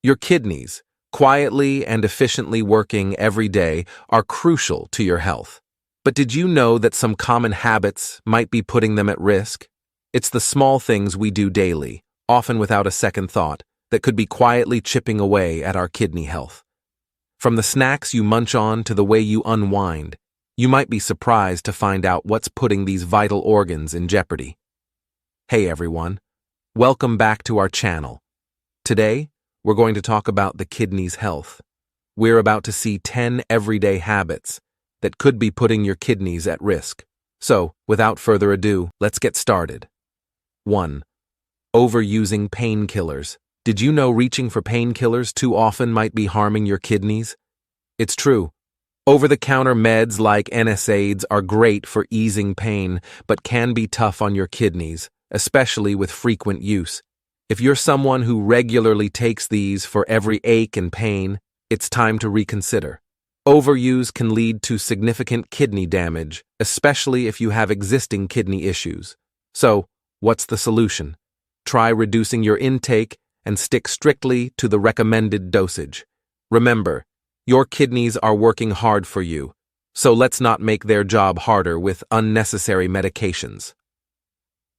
Your kidneys, quietly and efficiently working every day, are crucial to your health. But did you know that some common habits might be putting them at risk? It's the small things we do daily, often without a second thought, that could be quietly chipping away at our kidney health. From the snacks you munch on to the way you unwind, you might be surprised to find out what's putting these vital organs in jeopardy. Hey everyone, welcome back to our channel. Today, we're going to talk about the kidney's health. We're about to see 10 everyday habits that could be putting your kidneys at risk. So, without further ado, let's get started. 1. Overusing painkillers. Did you know reaching for painkillers too often might be harming your kidneys? It's true. Over-the-counter meds like NSAIDs are great for easing pain, but can be tough on your kidneys, especially with frequent use. If you're someone who regularly takes these for every ache and pain, it's time to reconsider. Overuse can lead to significant kidney damage, especially if you have existing kidney issues. So, what's the solution? Try reducing your intake and stick strictly to the recommended dosage. Remember, your kidneys are working hard for you, so let's not make their job harder with unnecessary medications.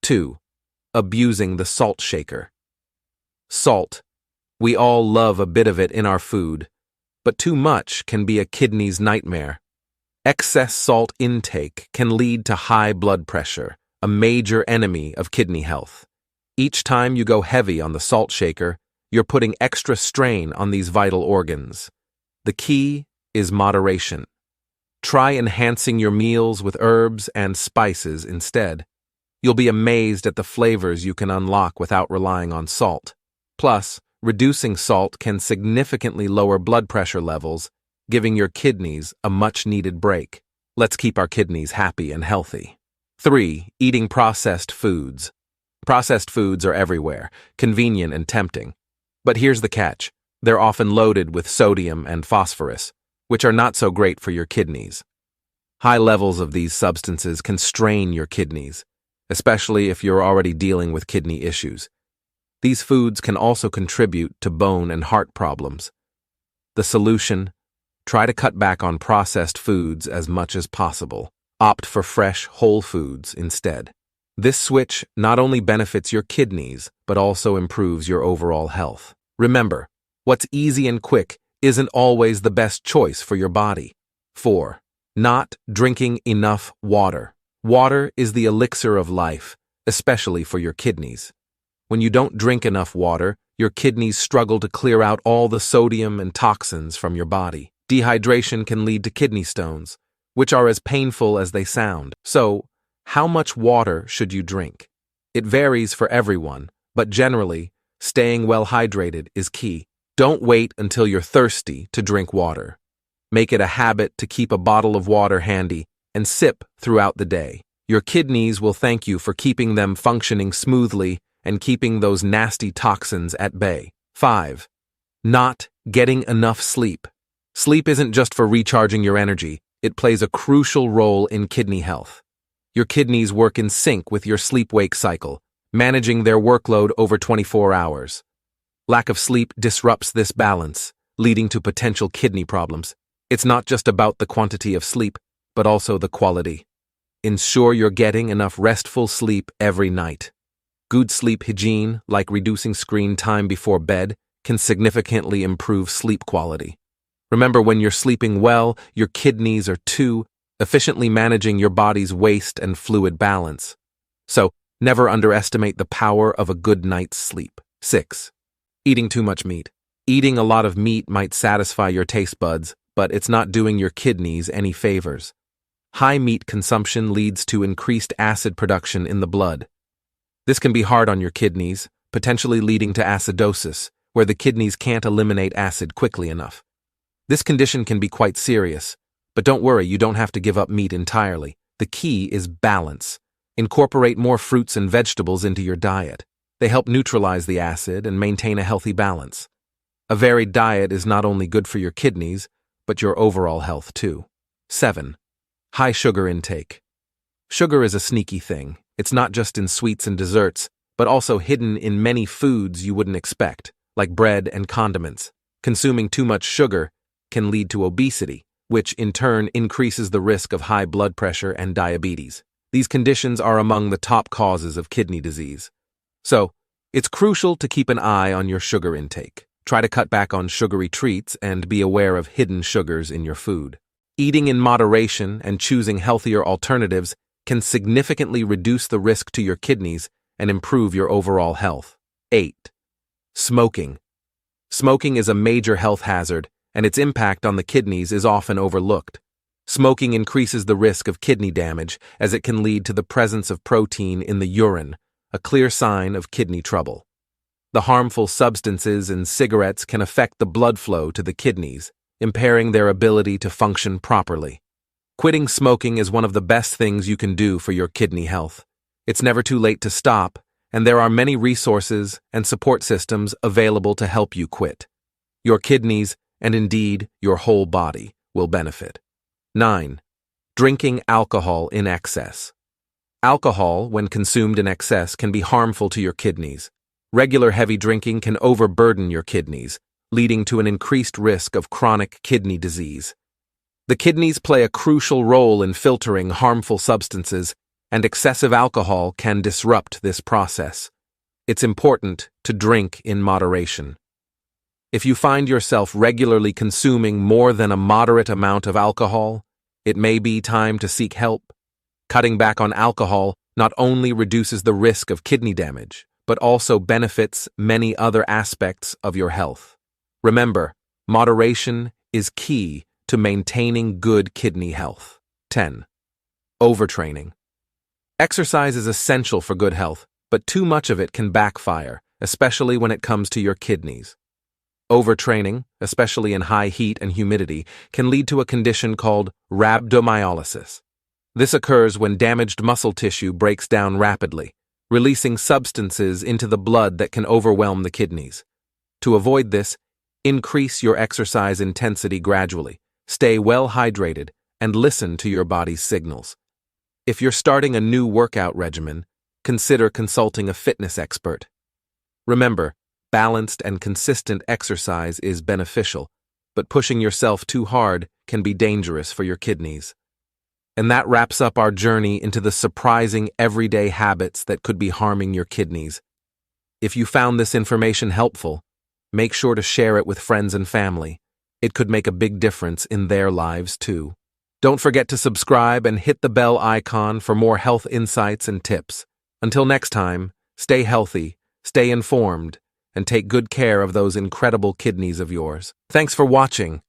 2. Abusing the salt shaker. Salt. We all love a bit of it in our food, but too much can be a kidney's nightmare. Excess salt intake can lead to high blood pressure, a major enemy of kidney health. Each time you go heavy on the salt shaker, you're putting extra strain on these vital organs. The key is moderation. Try enhancing your meals with herbs and spices instead. You'll be amazed at the flavors you can unlock without relying on salt. Plus, reducing salt can significantly lower blood pressure levels, giving your kidneys a much-needed break. Let's keep our kidneys happy and healthy. 3. Eating processed foods. Processed foods are everywhere, convenient and tempting. But here's the catch. They're often loaded with sodium and phosphorus, which are not so great for your kidneys. High levels of these substances can strain your kidneys, especially if you're already dealing with kidney issues. These foods can also contribute to bone and heart problems. The solution? Try to cut back on processed foods as much as possible. Opt for fresh, whole foods instead. This switch not only benefits your kidneys, but also improves your overall health. Remember, what's easy and quick isn't always the best choice for your body. 4. Not drinking enough water. Water is the elixir of life, especially for your kidneys. When you don't drink enough water, your kidneys struggle to clear out all the sodium and toxins from your body. Dehydration can lead to kidney stones, which are as painful as they sound. So, how much water should you drink? It varies for everyone, but generally, staying well hydrated is key. Don't wait until you're thirsty to drink water. Make it a habit to keep a bottle of water handy and sip throughout the day. Your kidneys will thank you for keeping them functioning smoothly and keeping those nasty toxins at bay. 5. Not getting enough sleep. Sleep isn't just for recharging your energy, it plays a crucial role in kidney health. Your kidneys work in sync with your sleep-wake cycle, managing their workload over 24 hours. Lack of sleep disrupts this balance, leading to potential kidney problems. It's not just about the quantity of sleep, but also the quality. Ensure you're getting enough restful sleep every night. Good sleep hygiene, like reducing screen time before bed, can significantly improve sleep quality. Remember, when you're sleeping well, your kidneys are too, efficiently managing your body's waste and fluid balance. So, never underestimate the power of a good night's sleep. 6. Eating too much meat. Eating a lot of meat might satisfy your taste buds, but it's not doing your kidneys any favors. High meat consumption leads to increased acid production in the blood. This can be hard on your kidneys, potentially leading to acidosis, where the kidneys can't eliminate acid quickly enough. This condition can be quite serious, but don't worry, you don't have to give up meat entirely. The key is balance. Incorporate more fruits and vegetables into your diet. They help neutralize the acid and maintain a healthy balance. A varied diet is not only good for your kidneys, but your overall health too. 7. High sugar intake. Sugar is a sneaky thing. It's not just in sweets and desserts, but also hidden in many foods you wouldn't expect, like bread and condiments. Consuming too much sugar can lead to obesity, which in turn increases the risk of high blood pressure and diabetes. These conditions are among the top causes of kidney disease. So, it's crucial to keep an eye on your sugar intake. Try to cut back on sugary treats and be aware of hidden sugars in your food. Eating in moderation and choosing healthier alternatives can significantly reduce the risk to your kidneys and improve your overall health. 8. Smoking. Smoking is a major health hazard, and its impact on the kidneys is often overlooked. Smoking increases the risk of kidney damage as it can lead to the presence of protein in the urine, a clear sign of kidney trouble. The harmful substances in cigarettes can affect the blood flow to the kidneys, impairing their ability to function properly. Quitting smoking is one of the best things you can do for your kidney health. It's never too late to stop, and there are many resources and support systems available to help you quit. Your kidneys, and indeed your whole body, will benefit. 9. Drinking alcohol in excess. Alcohol, when consumed in excess, can be harmful to your kidneys. Regular heavy drinking can overburden your kidneys, leading to an increased risk of chronic kidney disease. The kidneys play a crucial role in filtering harmful substances, and excessive alcohol can disrupt this process. It's important to drink in moderation. If you find yourself regularly consuming more than a moderate amount of alcohol, it may be time to seek help. Cutting back on alcohol not only reduces the risk of kidney damage, but also benefits many other aspects of your health. Remember, moderation is key to maintaining good kidney health. 10. Overtraining. Exercise is essential for good health, but too much of it can backfire, especially when it comes to your kidneys. Overtraining, especially in high heat and humidity, can lead to a condition called rhabdomyolysis. This occurs when damaged muscle tissue breaks down rapidly, releasing substances into the blood that can overwhelm the kidneys. To avoid this, increase your exercise intensity gradually, stay well hydrated, and listen to your body's signals. If you're starting a new workout regimen, consider consulting a fitness expert. Remember, balanced and consistent exercise is beneficial, but pushing yourself too hard can be dangerous for your kidneys. And that wraps up our journey into the surprising everyday habits that could be harming your kidneys. If you found this information helpful, make sure to share it with friends and family. It could make a big difference in their lives too. Don't forget to subscribe and hit the bell icon for more health insights and tips. Until next time, stay healthy, stay informed, and take good care of those incredible kidneys of yours. Thanks for watching.